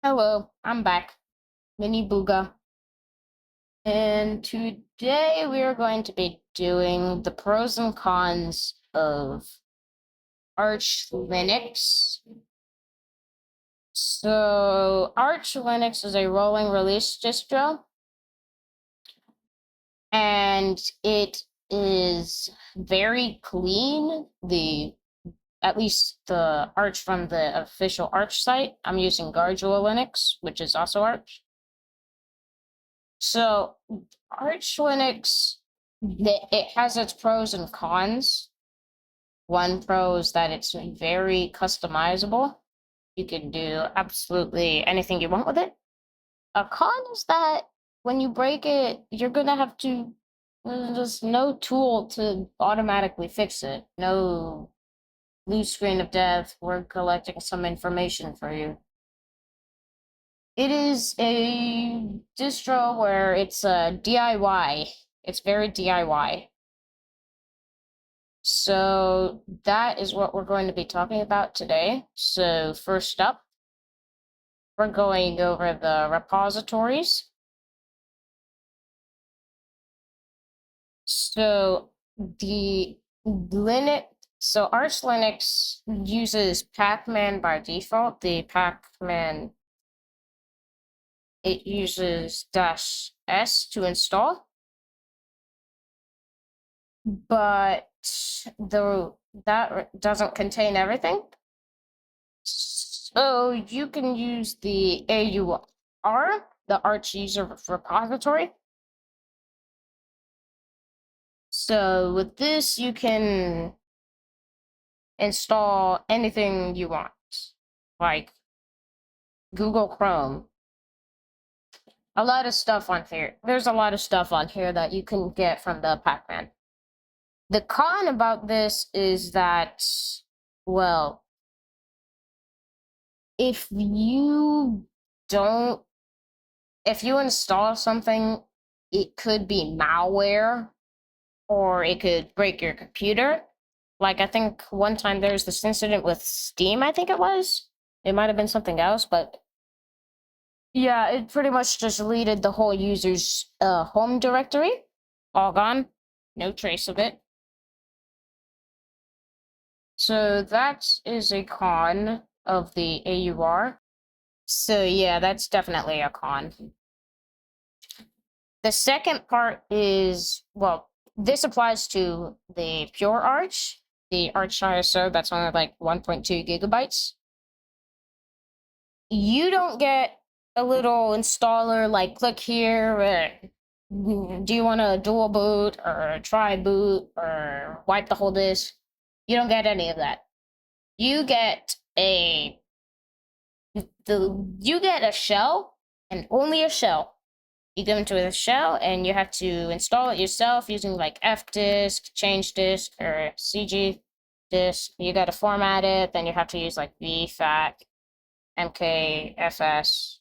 Hello, I'm back, Mini Booga. And today we are going to be doing the pros and cons of Arch Linux. So, Arch Linux is a rolling release distro, and it is very clean. At least the Arch from the official Arch site. I'm using Gardula Linux, which is also Arch. So Arch Linux, it has its pros and cons. One pro is that it's very customizable. You can do absolutely anything you want with it. A con is that when you break it, you're gonna have to. There's no tool to automatically fix it. No blue screen of death. We're collecting some information for you. It is a distro where it's a DIY. It's very DIY. So that is what we're going to be talking about today. So first up, we're going over the repositories. So the Linux, so Arch Linux uses Pacman by default. The Pacman, it uses -s to install. But that doesn't contain everything. So you can use the AUR, the Arch User Repository. So with this, you can install anything you want, like Google Chrome. A lot of stuff on here. There's a lot of stuff on here that you can get from the Pacman. The con about this is that, well, if you don't, if you install something, it could be malware or it could break your computer. Like, I think one time there was this incident with Steam, I think it was. It might have been something else, but yeah, it pretty much just deleted the whole user's home directory. All gone. No trace of it. So that is a con of the AUR. So yeah, that's definitely a con. The second part is, well, this applies to the pure Arch, the Arch ISO that's only like 1.2 gigabytes. You don't get a little installer like click here, do you want to dual boot or try boot or wipe the whole disk? You don't get any of that. You get you get a shell and only a shell. You go into a shell and you have to install it yourself using like fdisk, change disk, or cg disk. You got to format it, then you have to use like vfat, mkfs.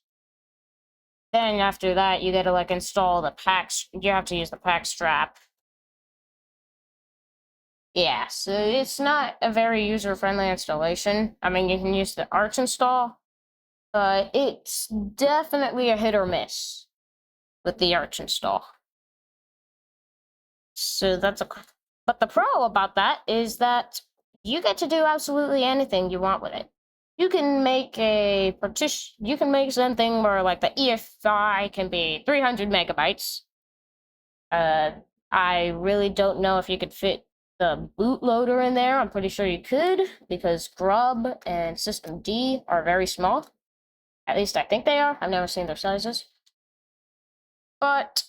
Then after that, you got to like install the packs. You have to use the pack strap. Yeah, so it's not a very user-friendly installation. I mean, you can use the Arch install, but it's definitely a hit or miss with the Arch install. So that's a, but the pro about that is that you get to do absolutely anything you want with it. You can make a partition, you can make something where like the EFI can be 300 megabytes. I really don't know if you could fit the bootloader in there. I'm pretty sure you could because Grub and System D are very small. At least I think they are. I've never seen their sizes. But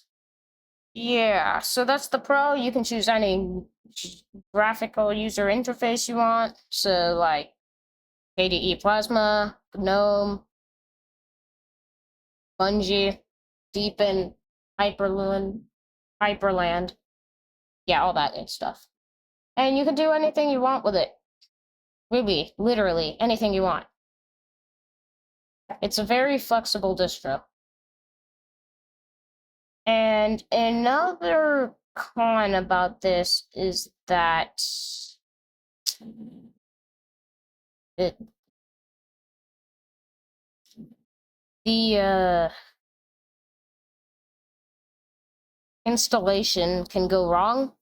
yeah, so that's the pro. You can choose any graphical user interface you want. So like KDE Plasma, GNOME, Bungie, Deepin, Hyperland. Yeah, all that good stuff. And you can do anything you want with it. Really, literally, anything you want. It's a very flexible distro. And another con about this is that it the installation can go wrong.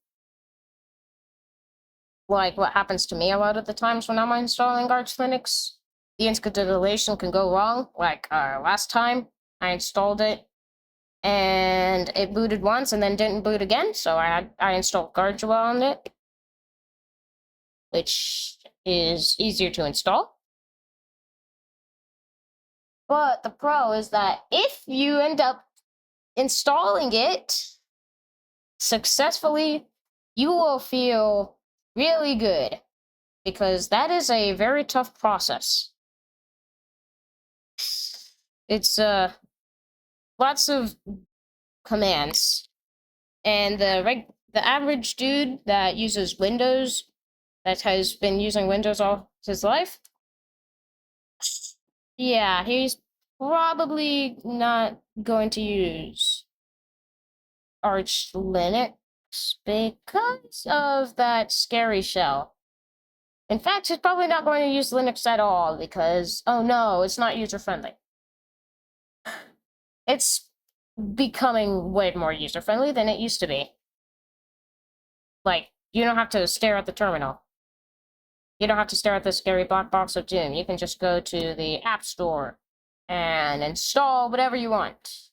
Like what happens to me a lot of the times when I'm installing Arch Linux. The installation can go wrong. Like last time I installed it and it booted once and then didn't boot again, so I installed Guardula on it, which is easier to install. But the pro is that if you end up installing it successfully, you will feel really good, because that is a very tough process. It's lots of commands, and the average dude that uses Windows, that has been using Windows all his life, yeah, he's probably not going to use Arch Linux because of that scary shell. In fact, he's probably not going to use Linux at all because, oh no, it's not user-friendly. It's becoming way more user-friendly than it used to be. Like, you don't have to stare at the terminal. You don't have to stare at the scary black box of doom. You can just go to the App Store and install whatever you want.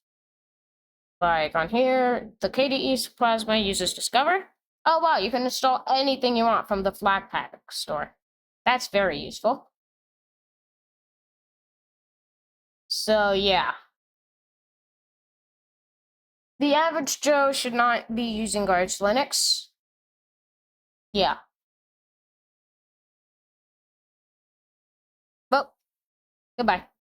Like on here, the KDE Plasma uses Discover. Oh wow, you can install anything you want from the Flatpak store. That's very useful. So yeah. The average Joe should not be using Arch Linux. Yeah. Well, goodbye.